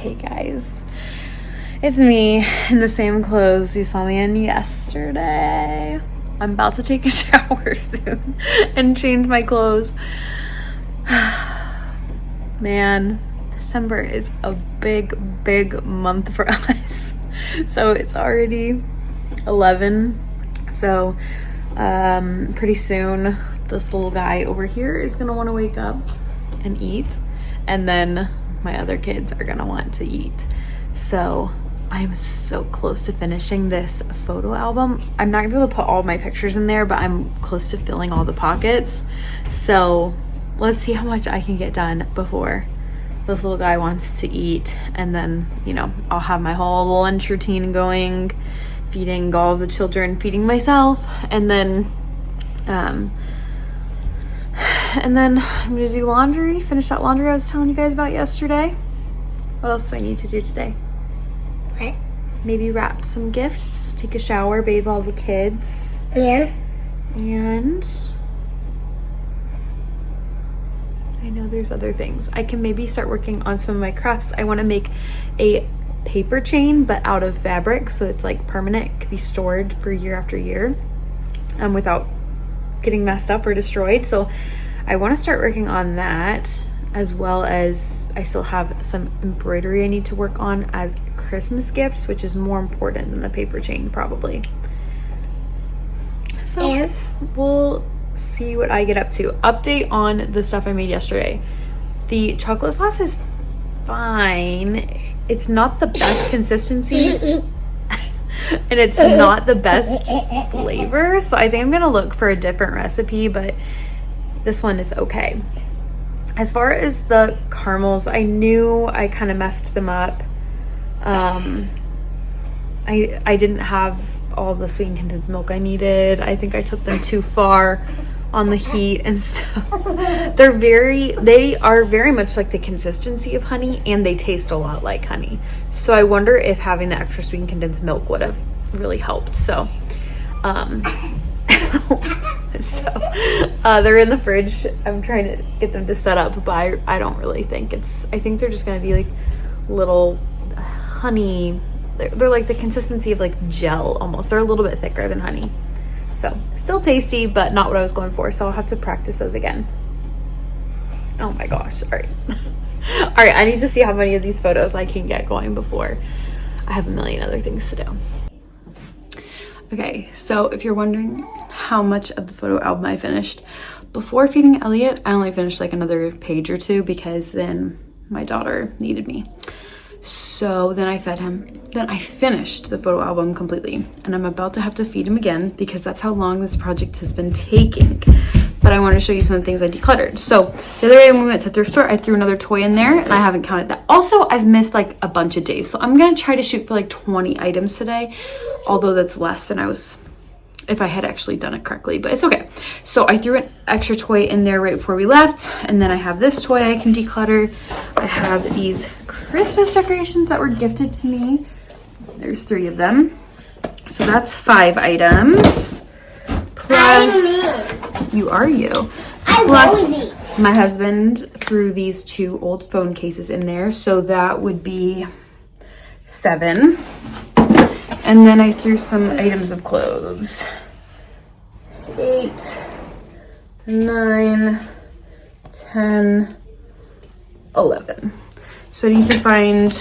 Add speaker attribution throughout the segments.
Speaker 1: Hey guys, it's me in the same clothes you saw me in yesterday. I'm about to take a shower soon and change my clothes. Man, December is a big month for us. So it's already 11. So pretty soon this little guy over here is gonna want to wake up and eat, and then my other kids are gonna want to eat. So I'm so close to finishing this photo album. I'm not gonna be able to put all my pictures in there, but I'm close to filling all the pockets. So let's see how much I can get done before this little guy wants to eat, and then, you know, I'll have my whole lunch routine going, feeding all the children, feeding myself, and then I'm gonna do laundry, finish that laundry I was telling you guys about yesterday. What else do I need to do today?
Speaker 2: What?
Speaker 1: Maybe wrap some gifts, take a shower, bathe all the kids. And I know there's other things. I can maybe start working on some of my crafts. I want to make a paper chain, but out of fabric, so it's like permanent. It could be stored for year after year without getting messed up or destroyed. So I want to start working on that, as well as I still have some embroidery I need to work on as Christmas gifts, which is more important than the paper chain probably. So we'll see what I get up to. Update on the stuff I made yesterday. The chocolate sauce is fine. It's not the best consistency and it's not the best flavor, so I think I'm gonna look for a different recipe, but this one is okay. As far as the caramels, I knew I kind of messed them up. I didn't have all the sweetened condensed milk I needed. I think I took them too far on the heat, and so they are very much like the consistency of honey, and they taste a lot like honey. So I wonder if having the extra sweetened condensed milk would have really helped. So they're in the fridge. I'm trying to get them to set up, but I don't really think I think they're just gonna be like little honey. They're like the consistency of like gel almost. They're a little bit thicker than honey. So still tasty, but not what I was going for. So I'll have to practice those again. Oh my gosh. All right. All right. I need to see how many of these photos I can get going before I have a million other things to do. Okay. So if you're wondering how much of the photo album I finished, before feeding Elliot, I only finished like another page or two because then my daughter needed me. So then I fed him. Then I finished the photo album completely, and I'm about to have to feed him again because that's how long this project has been taking. But I want to show you some of the things I decluttered. So the other day when we went to the thrift store, I threw another toy in there, and I haven't counted that. Also, I've missed like a bunch of days, so I'm gonna try to shoot for like 20 items today, although that's less than I was if I had actually done it correctly, but it's okay. So I threw an extra toy in there right before we left, and then I have this toy I can declutter. I have these Christmas decorations that were gifted to me. There's 3 of them. So that's 5 items. Plus, you are you. Plus, my husband threw these 2 old phone cases in there, so that would be 7. And then I threw some items of clothes. 8, 9, 10, 11. So I need to find,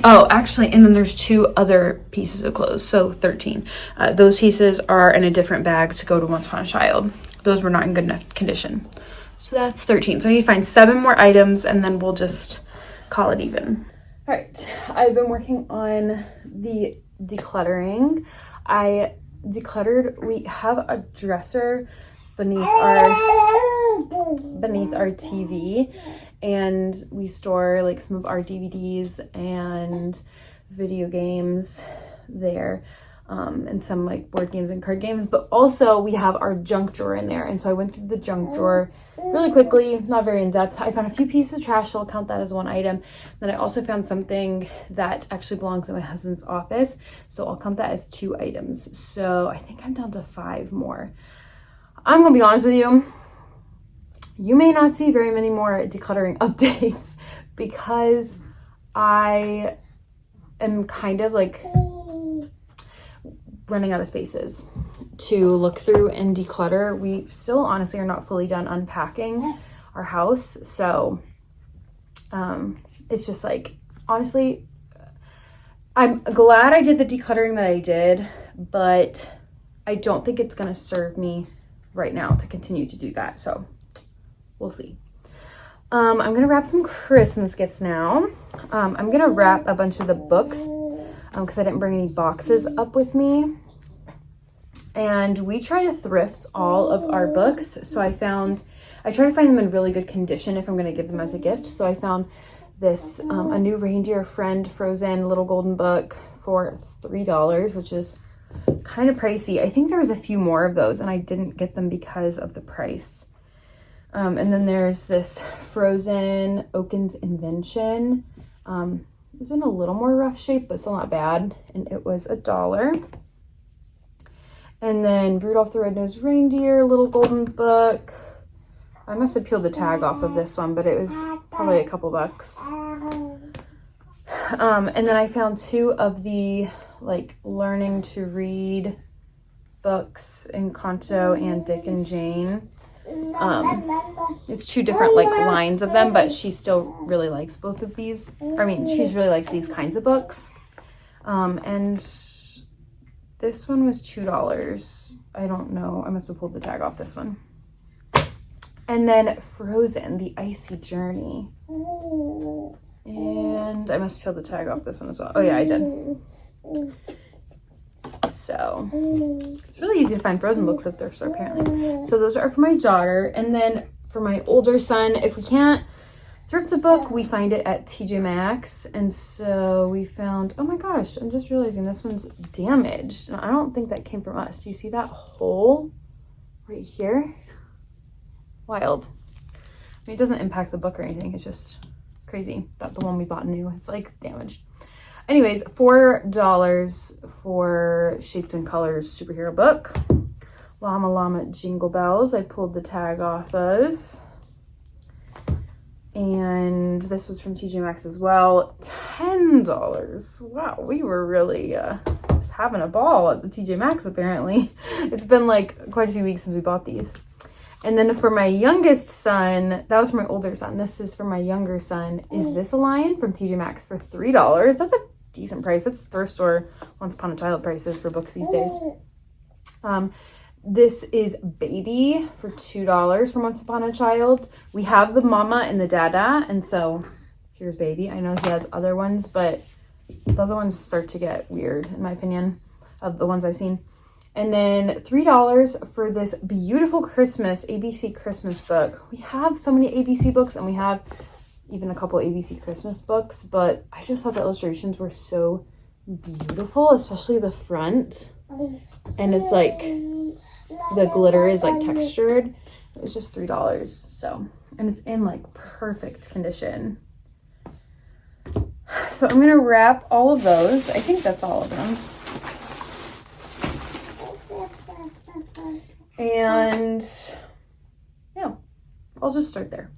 Speaker 1: oh, actually, and then there's 2 other pieces of clothes, so 13. Those pieces are in a different bag to go to Once Upon a Child. Those were not in good enough condition. So that's 13. So I need to find 7 more items, and then we'll just call it even. All right, I've been working on the decluttering. I decluttered, we have a dresser beneath our TV, and we store like some of our DVDs and video games there, and some like board games and card games, but also we have our junk drawer in there. And so I went through the junk drawer really quickly, not very in depth. I found a few pieces of trash, so I'll count that as 1 item. Then I also found something that actually belongs in my husband's office, so I'll count that as 2 items. So I think I'm down to 5 more. I'm gonna be honest with you, you may not see very many more decluttering updates because I am kind of like running out of spaces to look through and declutter. We still honestly are not fully done unpacking our house. So it's just like, honestly, I'm glad I did the decluttering that I did, but I don't think it's going to serve me right now to continue to do that. So we'll see. I'm going to wrap some Christmas gifts now. I'm going to wrap a bunch of the books because I didn't bring any boxes up with me. And we try to thrift all of our books. So I try to find them in really good condition if I'm going to give them as a gift. So I found this, a new Reindeer Friend Frozen Little Golden book for $3, which is kind of pricey. I think there was a few more of those and I didn't get them because of the price. And then there's this Frozen Oaken's Invention. It was in a little more rough shape, but still not bad. And it was $1. And then Rudolph the Red-Nosed Reindeer, Little Golden book. I must have peeled the tag off of this one, but it was probably a couple bucks. And then I found 2 of the like learning to read books, Encanto and Dick and Jane. It's 2 different like lines of them, but she still really likes both of these. I mean, she really likes these kinds of books. And this one was $2. I don't know. I must have pulled the tag off this one. And then Frozen, The Icy Journey. And I must peel the tag off this one as well. Oh yeah, I did. So it's really easy to find Frozen books at thrift store apparently. So those are for my daughter. And then for my older son, if we can't thrift a book, we find it at TJ Maxx. And so we found, oh my gosh, I'm just realizing this one's damaged. I don't think that came from us. Do you see that hole right here? Wild. I mean, it doesn't impact the book or anything. It's just crazy that the one we bought new is like damaged. Anyways, $4 for Shaped in Colors superhero book. Llama Llama Jingle Bells, I pulled the tag off of. And this was from TJ Maxx as well. $10. Wow, we were really just having a ball at the TJ Maxx apparently. It's been like quite a few weeks since we bought these. And then for my youngest son, that was for my older son. This is for my younger son. Is This a Lion from TJ Maxx for $3. That's a decent price. That's thrift store Once Upon a Child prices for books these days. This is Baby for $2 from Once Upon a Child. We have the Mama and the Dada, and so here's Baby. I know he has other ones, but the other ones start to get weird, in my opinion, of the ones I've seen. And then $3 for this beautiful Christmas, ABC Christmas book. We have so many ABC books, and we have even a couple ABC Christmas books, but I just thought the illustrations were so beautiful, especially the front. And it's like, the glitter is like textured. It was just $3, so, and it's in like perfect condition. So I'm gonna wrap all of those. I think that's all of them. And yeah, I'll just start there.